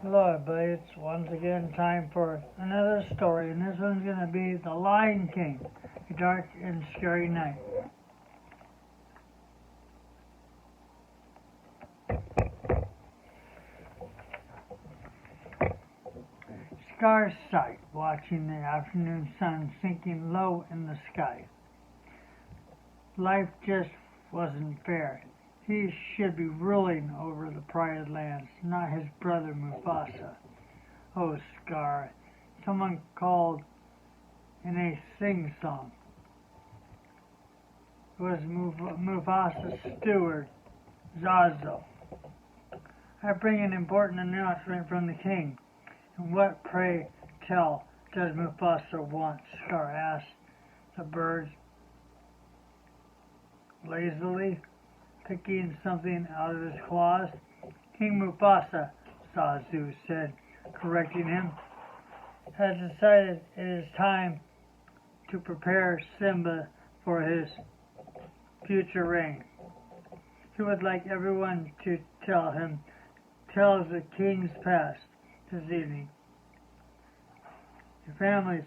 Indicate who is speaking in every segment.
Speaker 1: Hello, everybody. It's once again time for another story, and this one's going to be The Lion King, A Dark and Scary Night. Scar sighed, watching the afternoon sun sinking low in the sky. Life just wasn't fair. He should be ruling over the private lands, not his brother Mufasa. Oh, Scar, someone called in a sing-song. It was Mufasa's steward, Zazu. I bring an important announcement from the king. And what, pray tell, does Mufasa want? Scar asked the birds lazily, picking something out of his claws. King Mufasa, Zazu said, correcting him, has decided it is time to prepare Simba for his future reign. He would like everyone to tell him tales of the king's past this evening. Your family's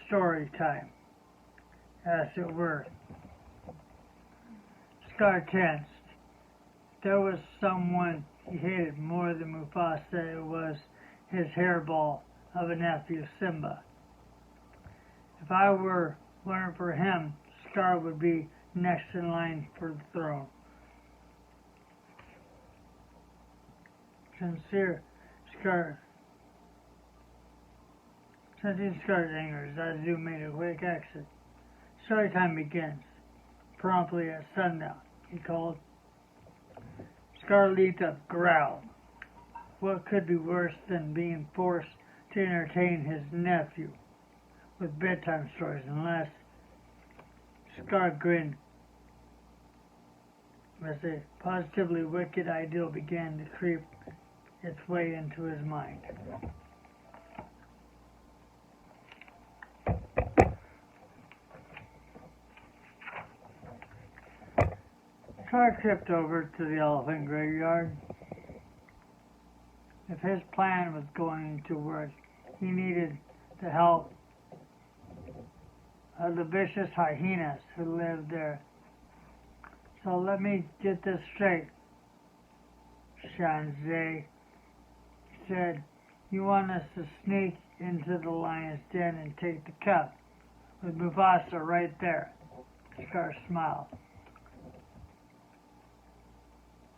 Speaker 1: story time, as it were. Scar tensed. There was someone he hated more than Mufasa. It was his hairball of a nephew, Simba. If I weren't for him, Scar would be next in line for the throne. Sensing Scar's anger, Zazu made a quick exit. Story time begins. Promptly at sundown, he called. Scar leaped up, growled. What could be worse than being forced to entertain his nephew with bedtime stories unless Scar grinned as a positively wicked idea began to creep its way into his mind. Scar tripped over to the elephant graveyard. If his plan was going to work, he needed the help of the vicious hyenas who lived there. So let me get this straight, Shanzeh said. You want us to sneak into the lion's den and take the cup with Mufasa right there? Scar smiled.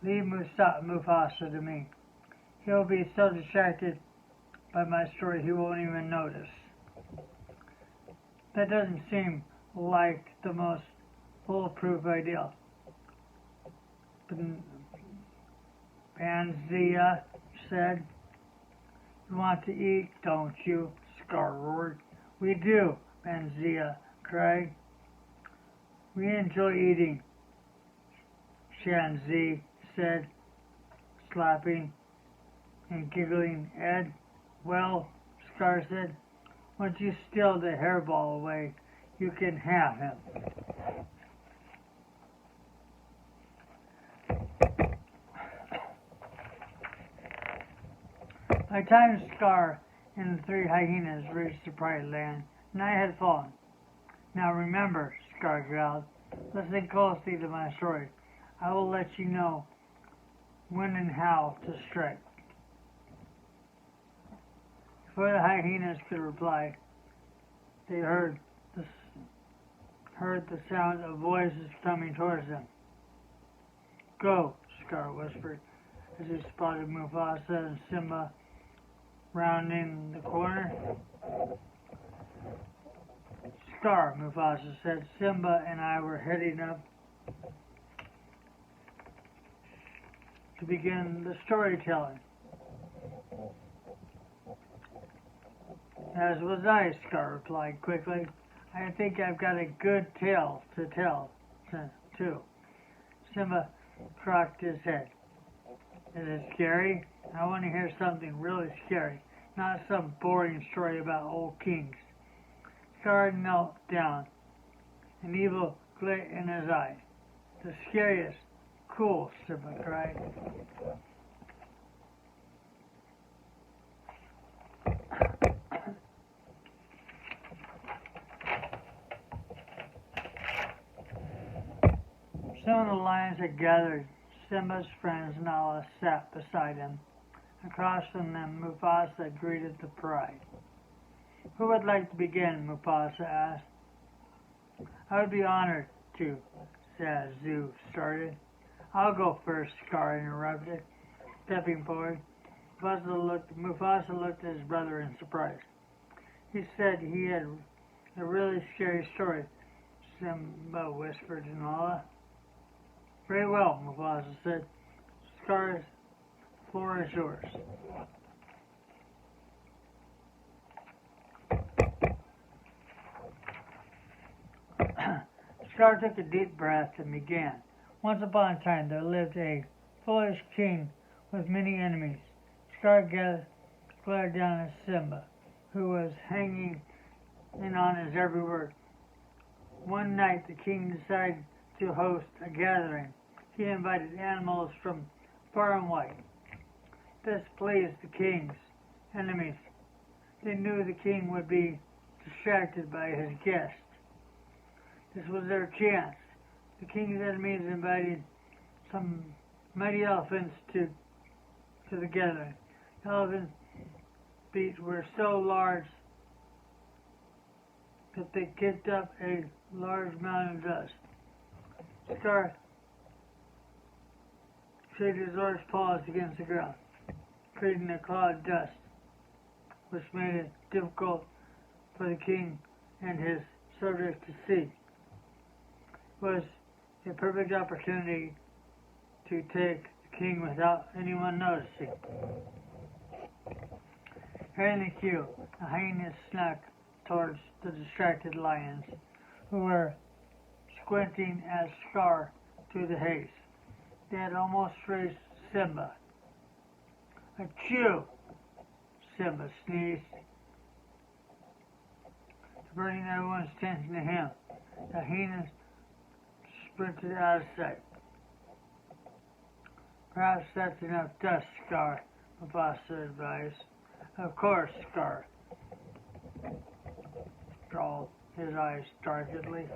Speaker 1: Leave Mufasa to me. He'll be so distracted by my story he won't even notice. That doesn't seem like the most foolproof idea. Banzia said. You want to eat, don't you? Scar roared. We do, Banzia cried. We enjoy eating, Shanzeh said, slapping and giggling Ed. Well, Scar said, once you steal the hairball away, you can have him. By the time Scar and the three hyenas reached the private land, night had fallen. Now remember, Scar growled, listen closely to my story. I will let you know when and how to strike. Before the hyenas could reply, they heard the sound of voices coming towards them. Go, Scar whispered as he spotted Mufasa and Simba rounding the corner. Scar, Mufasa said, Simba and I were heading up to begin the storytelling. As was I, Scar replied quickly. I think I've got a good tale to tell, too. Simba cocked his head. Is it scary? I want to hear something really scary, not some boring story about old kings. Scar knelt down, an evil glint in his eye. The scariest. Cool, Simba cried. Soon the lions had gathered. Simba's friends Nala sat beside him. Across from them, Mufasa greeted the pride. Who would like to begin? Mufasa asked. I would be honored to, Zazu started. I'll go first, Scar interrupted, stepping forward. Mufasa looked at his brother in surprise. He said he had a really scary story, Simba whispered to Nala. Very well, Mufasa said. Scar's floor is yours. Scar took a deep breath and began. Once upon a time there lived a foolish king with many enemies. Scar glared down at Simba, who was hanging in on his every word. One night the king decided to host a gathering. He invited animals from far and wide. This pleased the king's enemies. They knew the king would be distracted by his guests. This was their chance. The king's enemies invited some mighty elephants to the gathering. The elephants' feet were so large that they kicked up a large mountain of dust. Scar shaded his large paws against the ground, creating a cloud of dust, which made it difficult for the king and his subjects to see. It was a perfect opportunity to take the king without anyone noticing. Hearing the cue, the hyenas snuck towards the distracted lions, who were squinting at Scar through the haze. They had almost raised Simba. Achoo! Simba sneezed, diverting everyone's attention to him. The hyenas sprinted out of sight. Perhaps that's enough dust, Scar, Mufasa advised. Of course, Scar drawled, his eyes darkly.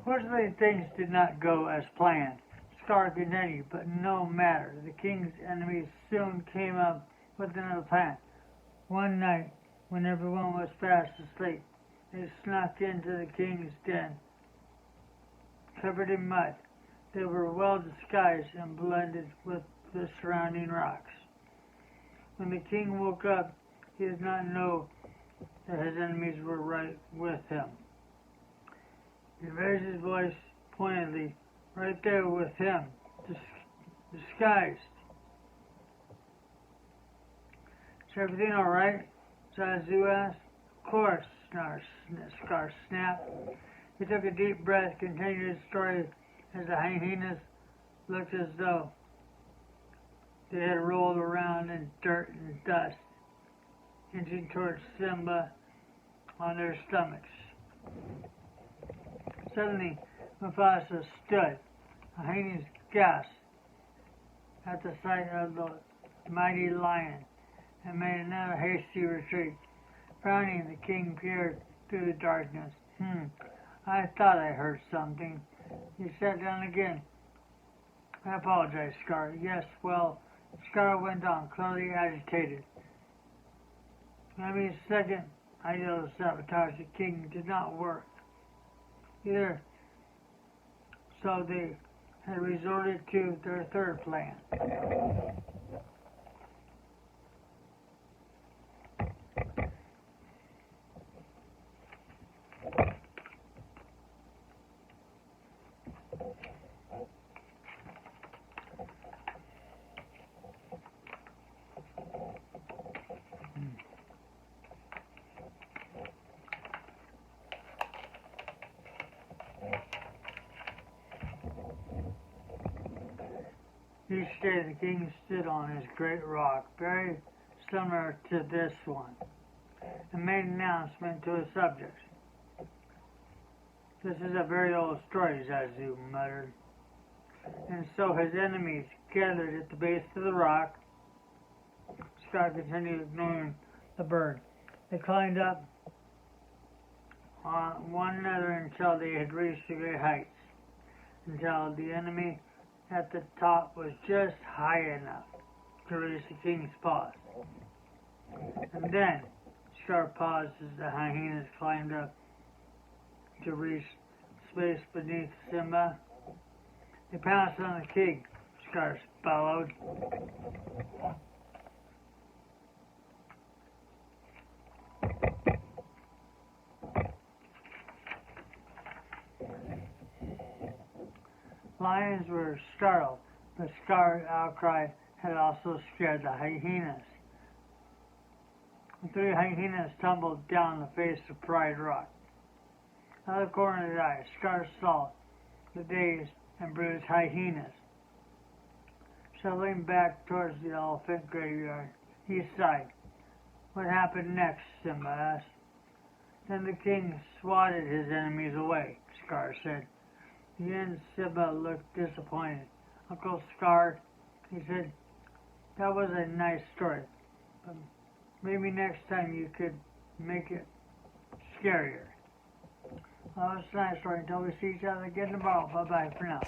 Speaker 1: Fortunately, things did not go as planned. Scar continued, but no matter. The king's enemies soon came up with another plan. One night, when everyone was fast asleep, they snuck into the king's den, covered in mud. They were well disguised and blended with the surrounding rocks. When the king woke up, he did not know that his enemies were right with him. He raised his voice pointedly, right there with him, disguised. Is everything all right? Zazu asked. Of course, Scar snapped. He took a deep breath, continued his story as the hyenas looked as though they had rolled around in dirt and dust, inching towards Simba on their stomachs. Suddenly, Mufasa stood. The hyenas gasped at the sight of the mighty lion and made another hasty retreat. Frowning, the king peered through the darkness. I thought I heard something. He sat down again. I apologize, Scar. Yes, well, Scar went on, clearly agitated. Enemy's second idea to sabotage the king did not work. Either so they had resorted to their third plan. Each day the king stood on his great rock, very similar to this one, and made an announcement to his subjects. This is a very old story, Zazu muttered. And so his enemies gathered at the base of the rock, Scar continued ignoring the bird. They climbed up on one another until they had reached the great heights, until the enemy at the top was just high enough to reach the king's paws. And then Scar paused as the hyenas climbed up to reach space beneath Simba. They pounced on the king, Scar bellowed. Lions were startled, but Scar's outcry had also scared the hyenas. The 3 hyenas tumbled down the face of Pride Rock. Out of the corner of his eye, Scar saw the dazed and bruised hyenas. Shuffling back towards the elephant graveyard, he sighed. What happened next? Simba asked. Then the king swatted his enemies away, Scar said. Again, Simba looked disappointed. Uncle Scar, he said, that was a nice story, but maybe next time you could make it scarier. Well, it's a nice story. Until we see each other again tomorrow. Bye-bye for now.